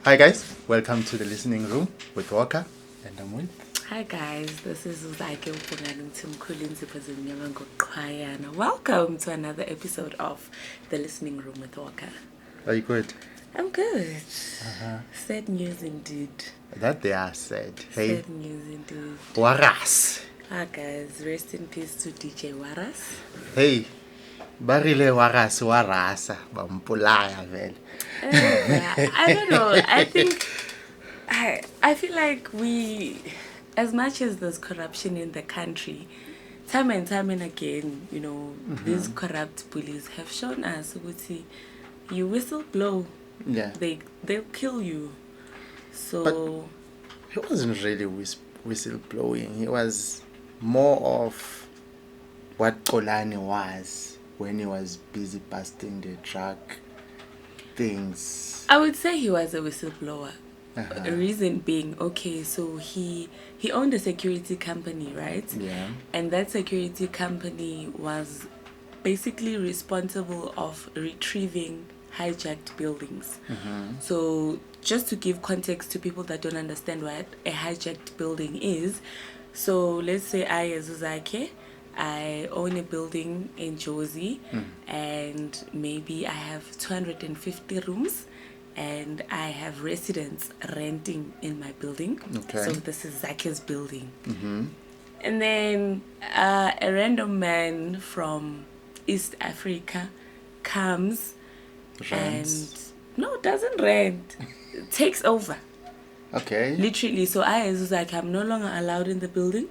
Hi guys, welcome to the listening room with Walker and I'm with. Hi guys, this is Uzake Welcome to another episode of The Listening Room with Walker. Are you good? I'm good. Sad news indeed. That they are sad. Hey, Sad news indeed. Warras. Hi guys, rest in peace to DJ Warras. Hey, barile Warras Warrasa bampulaya vele. I don't know. I think I feel like we, as much as there's corruption in the country, time and again, these corrupt bullies have shown us that you whistle blow, Yeah. they'll kill you. So He wasn't really whistle blowing. He was more of what Kolani was when he was busy busting the drug things. I would say he was a whistleblower. A reason being, okay, so he owned a security company, right? Yeah. And that security company was basically responsible of retrieving hijacked buildings. So just to give context to people that don't understand what a hijacked building is, so let's say I, as Uzake, I own a building in Jozi, and maybe I have 250 rooms, and I have residents renting in my building. Okay. So this is Zake's building. And then a random man from East Africa comes Rents. and doesn't rent, takes over. Okay. Literally. So I, as I'm no longer allowed in the building.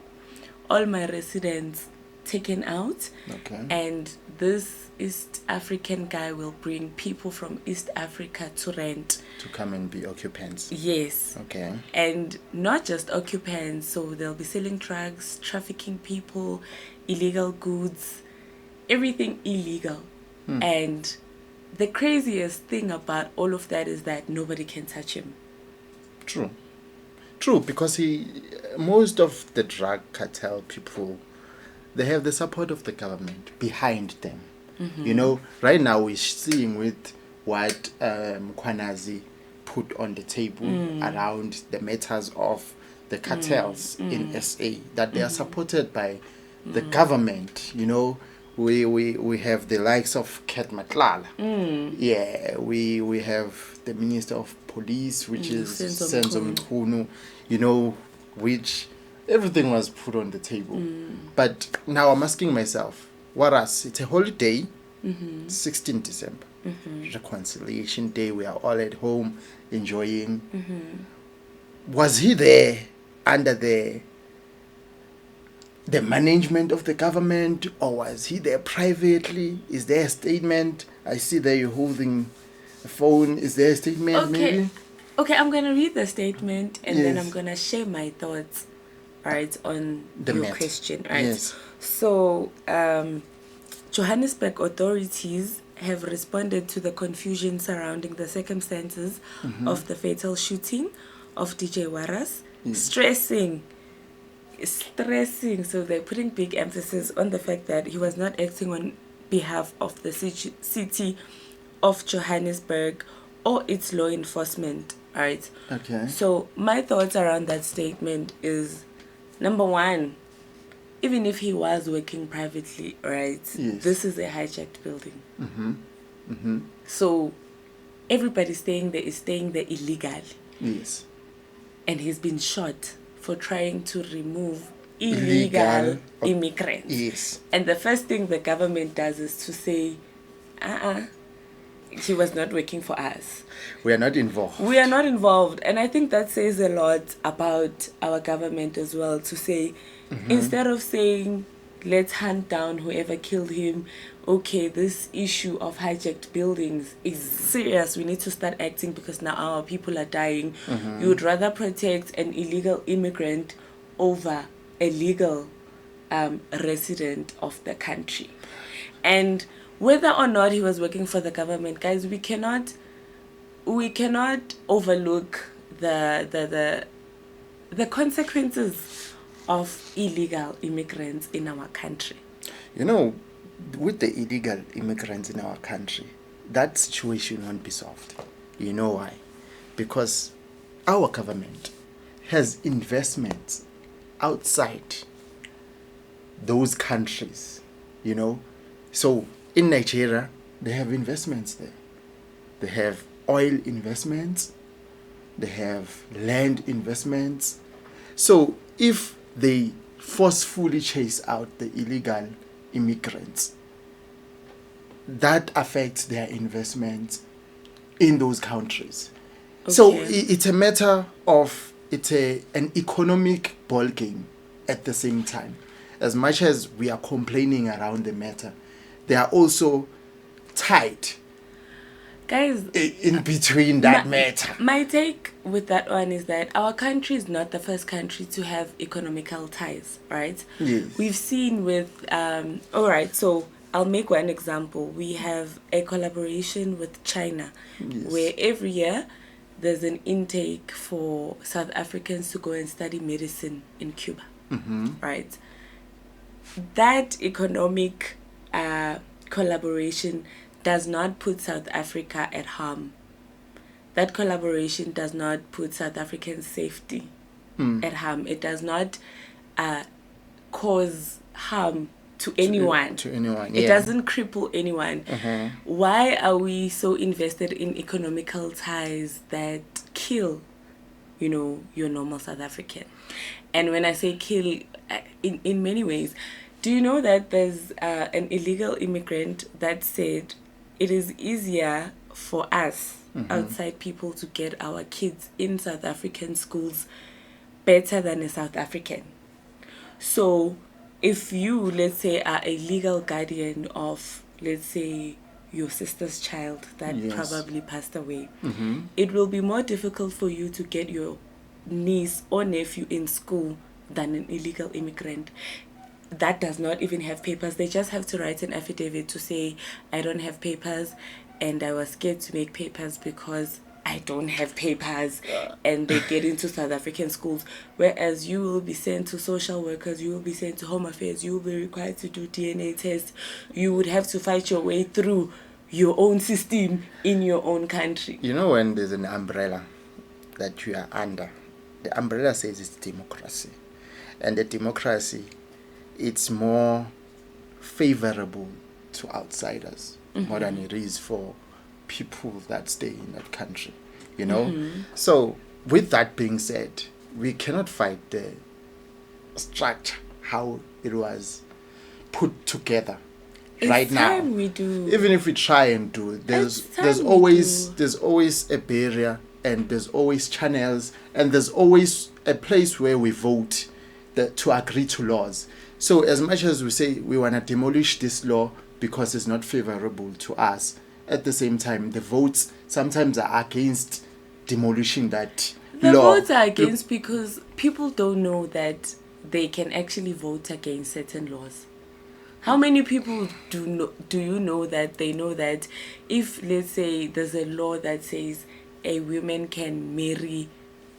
All my residents taken out. Okay. And this East African guy will bring people from East Africa to rent. To come and be occupants. Yes. Okay. And not just occupants, so they'll be selling drugs, trafficking people, illegal goods, everything illegal. And the craziest thing about all of that is that nobody can touch him. True, because most of the drug cartel people, they have the support of the government behind them. Right now we're seeing with what Kwanazi put on the table around the matters of the cartels in SA, that they are supported by the government. We have the likes of Kat Matlala. Yeah, we have the Minister of Police, which is Senzo Mkhunu, which everything was put on the table. But now I'm asking myself, Warras, it's a holiday, 16 December, Reconciliation Day, we are all at home enjoying. Was he there under the management of the government, or was he there privately? Is there a statement? I see that you're holding a phone. Is there a statement maybe? Okay, I'm going to read the statement and then Yes. I'm going to share my thoughts, right, on The your matter. question, right? Yes. So, Johannesburg authorities have responded to the confusion surrounding the circumstances of the fatal shooting of DJ Warras, stressing, so they're putting big emphasis on the fact that he was not acting on behalf of the city of Johannesburg or its law enforcement, right? Okay. So my thoughts around that statement is, number one, even if he was working privately, right, Yes. this is a hijacked building. So everybody staying there is staying there illegally, Yes. and he's been shot for trying to remove illegal immigrants. Yes. And the first thing the government does is to say, he was not working for us. We are not involved. We are not involved. And I think that says a lot about our government as well, to say, instead of saying, let's hunt down whoever killed him, okay, this issue of hijacked buildings is serious, we need to start acting because now our people are dying. You would rather protect an illegal immigrant over a legal resident of the country. And whether or not he was working for the government, guys, we cannot overlook the consequences of illegal immigrants in our country. With the illegal immigrants in our country, that situation won't be solved. You know why? because our government has investments outside those countries, you know. So in Nigeria, they have investments there. They have oil investments, they have land investments. So if they forcefully chase out the illegal immigrants, that affects their investments in those countries. Okay. So it's a matter of, an economic ball game at the same time. As much as we are complaining around the matter, they are also tied, guys, in between that matter. My take with that one is that our country is not the first country to have economical ties, right? Yes. We've seen with all right, so I'll make one example. We have a collaboration with China, yes, where every year there's an intake for South Africans to go and study medicine in Cuba, right? That economic collaboration does not put South Africa at harm. That collaboration does not put South African safety at harm. It does not cause harm to anyone. To anyone, It doesn't cripple anyone. Why are we so invested in economical ties that kill, your normal South African? And when I say kill, in many ways, do you know that there's an illegal immigrant that said it is easier for us outside people to get our kids in South African schools better than a South African? So if you, let's say, are a legal guardian of, let's say, your sister's child that probably passed away, it will be more difficult for you to get your niece or nephew in school than an illegal immigrant that does not even have papers. They just have to write an affidavit to say, I don't have papers and I was scared to make papers because I don't have papers, and they get into South African schools. Whereas you will be sent to social workers, you will be sent to home affairs, you will be required to do DNA tests. You would have to fight your way through your own system in your own country. You know, when there's an umbrella that you are under, the umbrella says it's democracy. And the democracy, it's more favorable to outsiders more than it is for people that stay in that country, So with that being said, we cannot fight the structure, how it was put together right now. We do. Even if we try and do it, there's always a barrier, and there's always channels, and there's always a place where we vote to agree to laws. So as much as we say we want to demolish this law because it's not favorable to us, at the same time, the votes sometimes are against demolishing that law. The votes are against because people don't know that they can actually vote against certain laws. How many people do you know that they know that if, let's say, there's a law that says a woman can marry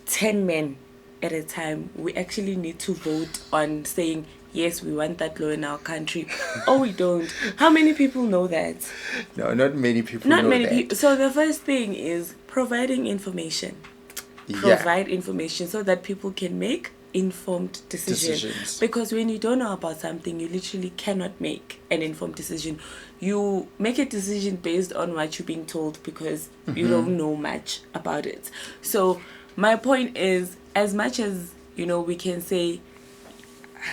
10 men at a time, we actually need to vote on saying, yes, we want that law in our country, or we don't? How many people know that? No, not many people know that. Not many people. So the first thing is providing information. Provide information so that people can make informed decisions. Because when you don't know about something, you literally cannot make an informed decision. You make a decision based on what you're being told because you don't know much about it. So my point is, as much as, we can say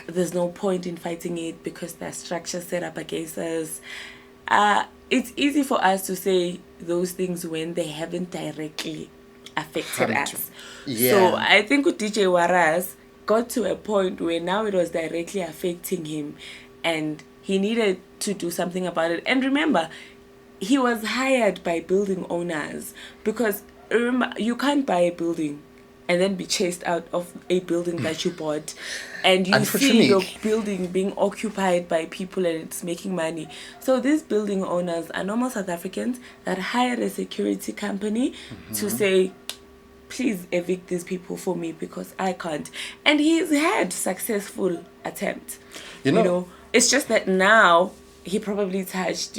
there's no point in fighting it because there's structure set up against us, it's easy for us to say those things when they haven't directly affected us. So I think with DJ Warras got to a point where now it was directly affecting him and he needed to do something about it. And remember, he was hired by building owners, because remember, you can't buy a building and then be chased out of a building that you bought, and you see your building being occupied by people and it's making money. So these building owners are normal South Africans that hired a security company to say, please evict these people for me because I can't. And he's had successful attempts. You know, it's just that now he probably touched,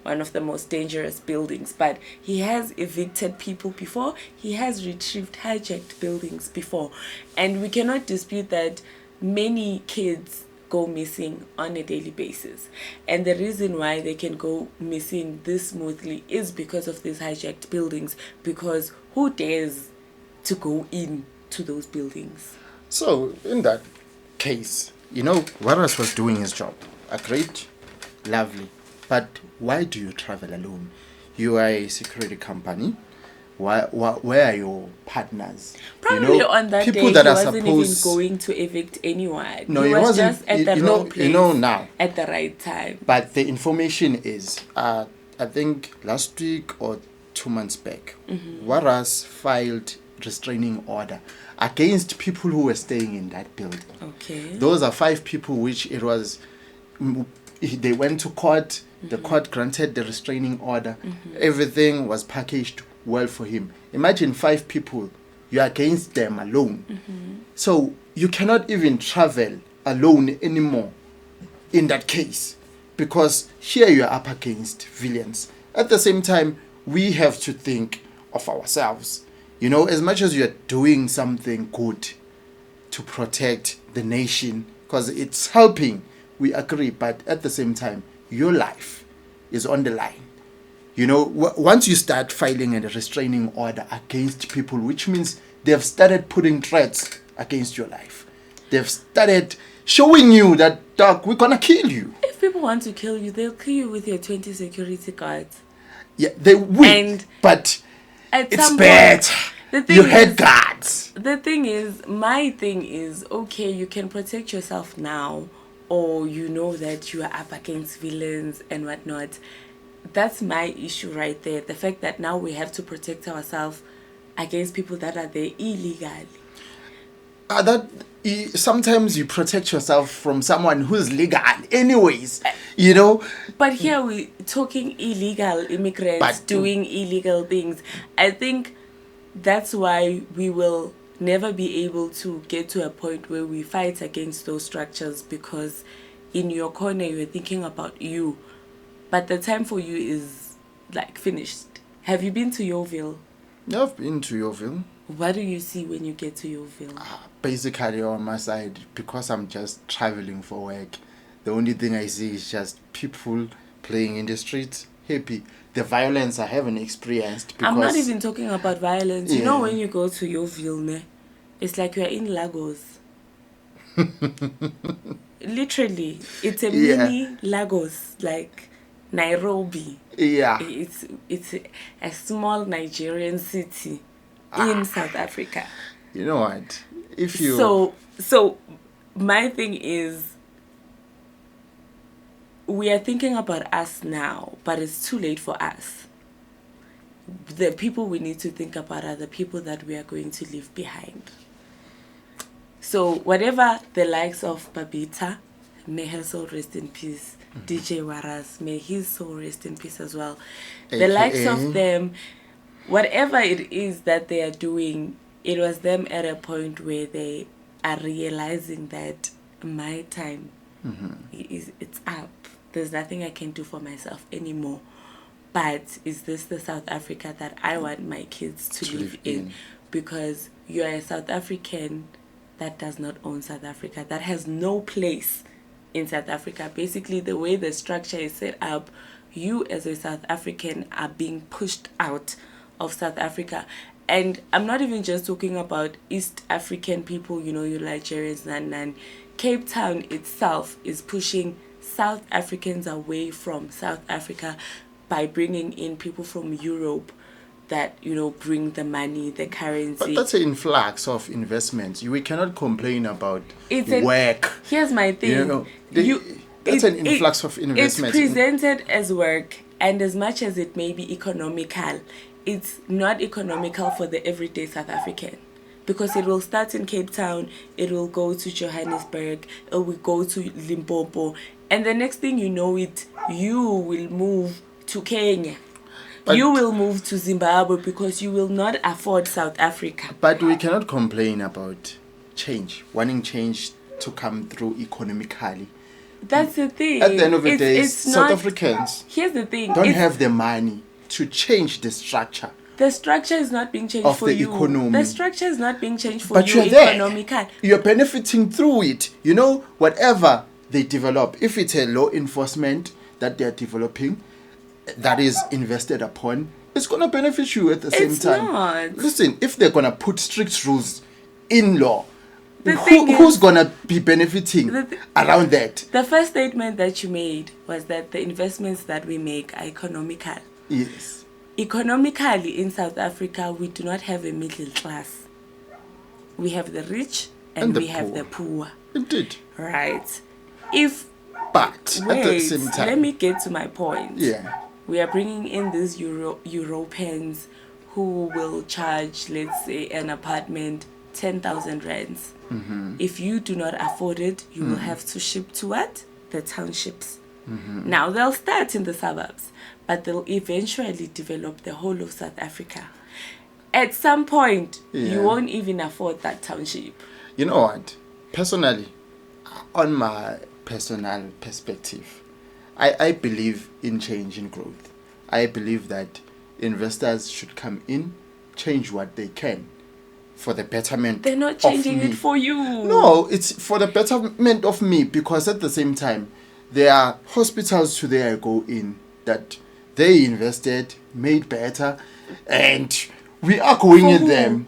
one of the most dangerous buildings, but he has evicted people before, he has retrieved hijacked buildings before, and we cannot dispute that many kids go missing on a daily basis, and the reason why they can go missing this smoothly is because of these hijacked buildings, because who dares to go in to those buildings? So, in that case, Warras was doing his job. Agreed? Lovely. But why do you travel alone? You are a security company. Where are your partners? Probably on that people day that he are wasn't even supposed... going to evict anyone. No, he was just at the wrong place now. at the right time. But the information is, I think last week or 2 months back, Warras filed restraining order against people who were staying in that building. Okay. Those are 5 people which it was... They went to court. The court granted the restraining order. Everything was packaged well for him. Imagine 5 people. You're against them alone. So you cannot even travel alone anymore in that case, because here you are up against villains. At the same time, we have to think of ourselves. As much as you're doing something good to protect the nation, because it's helping, we agree, but at the same time, your life is on the line. Once you start filing a restraining order against people, which means they've started putting threats against your life. They've started showing you that, dog, we're gonna kill you. If people want to kill you, they'll kill you with your 20 security guards. Yeah, they will. And but it's bad. Point, you had guards. My thing is, okay, you can protect yourself now, or you know that you are up against villains and whatnot. That's my issue right there. The fact that now we have to protect ourselves against people that are there illegally. Sometimes you protect yourself from someone who's legal anyways, But here we're talking illegal immigrants doing illegal things. I think that's why we will never be able to get to a point where we fight against those structures, because in your corner you're thinking about you, but the time for you is finished. Have you been to Yeoville? I've been to Yeoville. What do you see when you get to Yeoville? Basically on my side, because I'm just traveling for work, the only thing I see is just people playing in the streets, happy. The violence I haven't experienced, because... I'm not even talking about violence. Yeah. When you go to Yeoville, it's like you're in Lagos. Literally, it's a mini Lagos, like Nairobi. Yeah. It's a small Nigerian city in South Africa. You know what? If you... So my thing is, we are thinking about us now, but it's too late for us. The people we need to think about are the people that we are going to leave behind. So whatever the likes of Babita, may her soul rest in peace, DJ Warras, may his soul rest in peace as well. AKA. The likes of them, whatever it is that they are doing, it was them at a point where they are realizing that my time it's up. There's nothing I can do for myself anymore. But is this the South Africa that I want my kids to live in? Because you're a South African that does not own South Africa, that has no place in South Africa. Basically, the way the structure is set up, you as a South African are being pushed out of South Africa. And I'm not even just talking about East African people, you Nigerians, and Cape Town itself is pushing South Africans away from South Africa by bringing in people from Europe that, bring the money, the currency. But that's an influx of investments. We cannot complain about work. Here's my thing. That's an influx of investments. It's presented as work, and as much as it may be economical, it's not economical for the everyday South African. Because it will start in Cape Town, it will go to Johannesburg, it will go to Limpopo, and the next thing you know you will move to Kenya. But you will move to Zimbabwe because you will not afford South Africa. But we cannot complain about change, wanting change to come through economically, That's the thing. At the end of the day, it's South not, Africans here's the thing. don't have the money to change the structure. The structure is not being changed of for the you. economy. The structure is not being changed for But you you're there. economically. You're benefiting through it. You know, whatever they develop, if it's a law enforcement that they're developing, that is invested upon, it's going to benefit you at the same time. Not. Listen, if they're going to put strict rules in law, is, who's going to be benefiting around that? The first statement that you made was that the investments that we make are economical. Yes. Economically, in South Africa, we do not have a middle class. We have the rich and we have the poor. Indeed. Right. But Wait, at the same time, let me get to my point. Yeah. We are bringing in these Europeans who will charge, let's say, an apartment 10,000 rands. Mm-hmm. If you do not afford it, you will have to ship to what? The townships. Now, they'll start in the suburbs, but they'll eventually develop the whole of South Africa. At some point, you won't even afford that township. You know what? Personally, on my personal perspective, I believe in change and growth. I believe that investors should come in, change what they can for the betterment. They're not changing of me. it for you. No, it's for the betterment of me, because at the same time, there are hospitals today I go in that they invested, made better, and we are going For in who? them.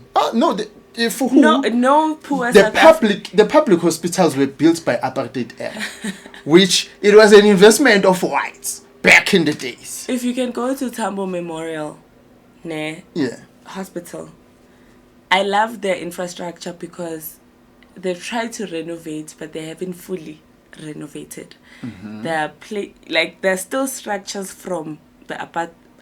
For who? No poor The public hospitals were built by apartheid era, which it was an investment of whites back in the days. If you can go to Tambo Memorial, Hospital, I love their infrastructure because they've tried to renovate, but they haven't fully renovated. There's still structures from the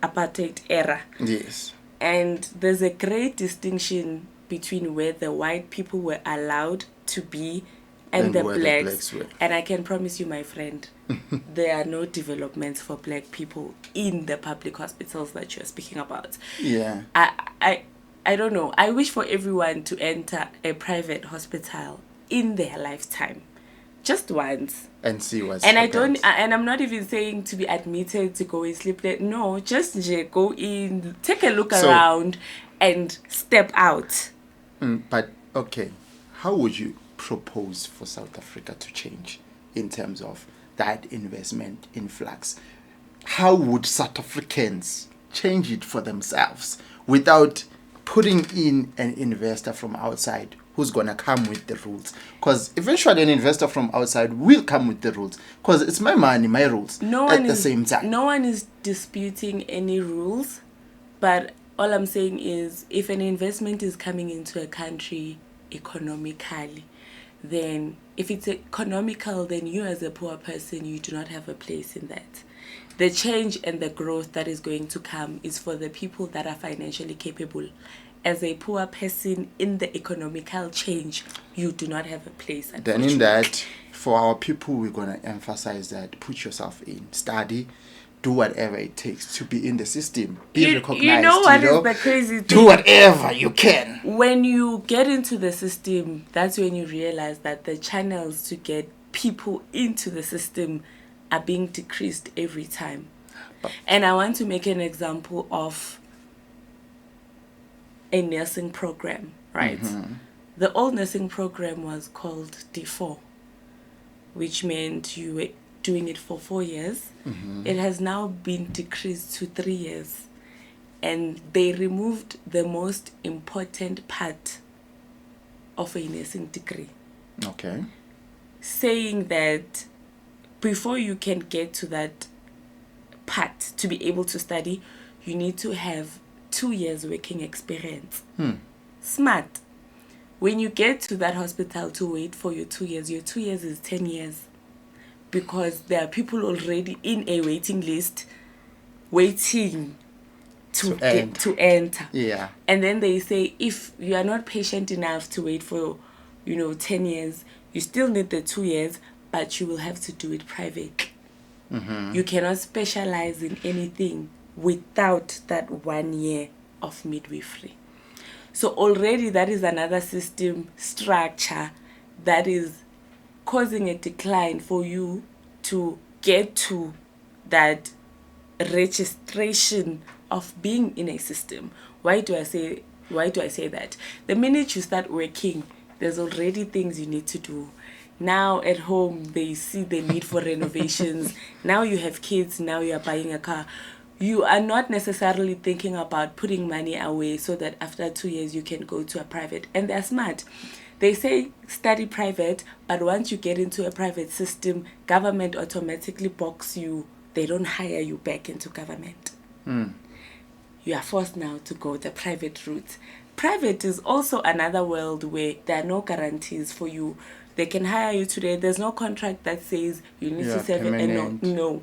apartheid era. Yes. And there's a great distinction between where the white people were allowed to be and the blacks were. And I can promise you, my friend, there are no developments for black people in the public hospitals that you're speaking about. Yeah. I don't know. I wish for everyone to enter a private hospital in their lifetime. Just once. And see what's and I'm not even saying to be admitted to go and sleep there. No, just go in, take a look around and step out. But okay, how would you propose for South Africa to change in terms of that investment influx? How would South Africans change it for themselves without putting in an investor from outside who's going to come with the rules? Because eventually an investor from outside will come with the rules, because it's my money, my rules same time. No one is disputing any rules, but all I'm saying is if an investment is coming into a country economically, then if it's economical, then you as a poor person, you do not have a place in that. The change and the growth that is going to come is for the people that are financially capable. As a poor person in the economical change, you do not have a place. Then in that, for our people, we're going to emphasize that put yourself in, study, do whatever it takes to be in the system. Be recognized. You know what is the crazy thing? Do whatever you can. When you get into the system, that's when you realize that the channels to get people into the system are being decreased every time. And I want to make an example of a nursing program, right? The old nursing program was called D4, which meant you were doing it for 4 years. It has now been decreased to 3 years. And they removed the most important part of a nursing degree. Okay. Saying that before you can get to that part to be able to study, you need to have 2 years working experience. Smart. When you get to that hospital to wait for your 2 years is 10 years. Because there are people already in a waiting list waiting to enter. Yeah. And then they say if you are not patient enough to wait for 10 years, you still need the 2 years, but you will have to do it private. You cannot specialize in anything without that 1 year of midwifery. So already that is another system structure that is causing a decline for you to get to that registration of being in a system. Why do I say that? The minute you start working, there's already things you need to do. Now at home, they see the need for renovations. Now you have kids, now you are buying a car. You are not necessarily thinking about putting money away so that after 2 years you can go to a private. And they're smart. They say study private, but once you get into a private system, government automatically box you. They don't hire you back into government. You are forced now to go the private route. Private is also another world where there are no guarantees for you. They can hire you today. There's no contract that says you need to serve it. And no.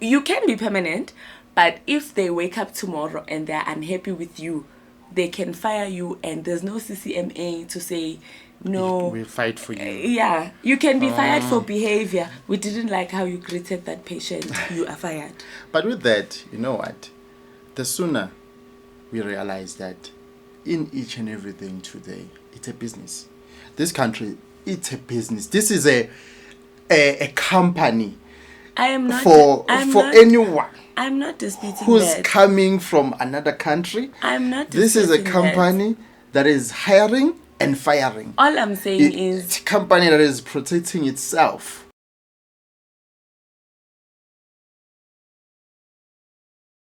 You can be permanent, but if they wake up tomorrow and they're unhappy with you, they can fire you, and there's no CCMA to say, no. We'll fight for you. Yeah, you can be fired for behavior. We didn't like how you greeted that patient. You are fired. But with that, you know what? The sooner we realize that in each and everything today, it's a business. This country, it's a business. This is a company. I am not for anyone. I'm not disputing who's that. coming from another country. I'm not disputing This is a company that is hiring and firing. All I'm saying is it's a company that is protecting itself.